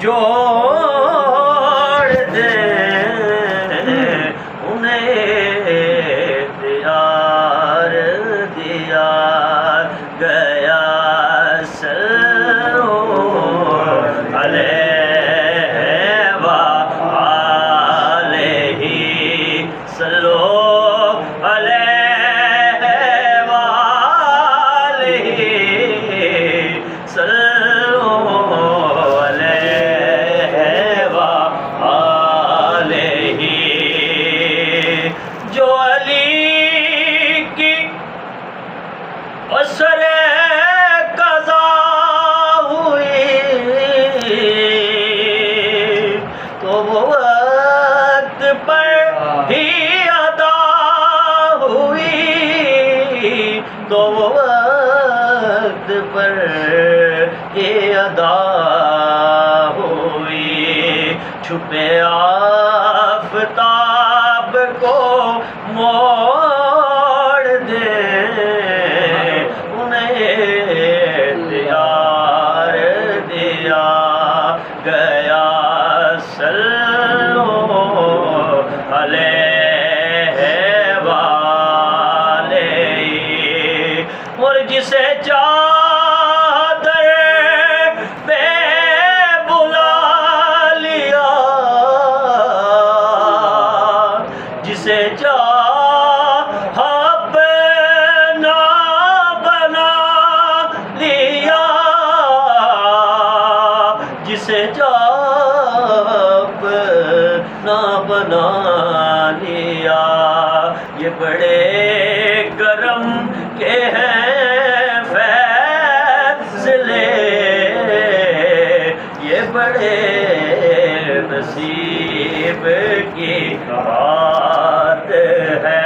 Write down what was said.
جوڑ دیں انہیں دیار دیا گیا صلو علیہ وآلہ صلو علیہ وآلہ صلو علیہ وآلہ جو علی کی عصر قضا ہوئی تو وہ وقت پر ہی ادا ہوئی تو وہ وقت پر ہی ادا ہوئی چھپے آفتاب کو موڑ دیں انہیں دیار دیا گیا صلو علیہ وآلہ اور جسے چادر پہ بلا لیا جسے چاہا اپنا بنا لیا جسے چاہا اپنا بنا لیا یہ بڑے کرم کے ہیں فیصلے یہ بڑے نصیب کی بات ہے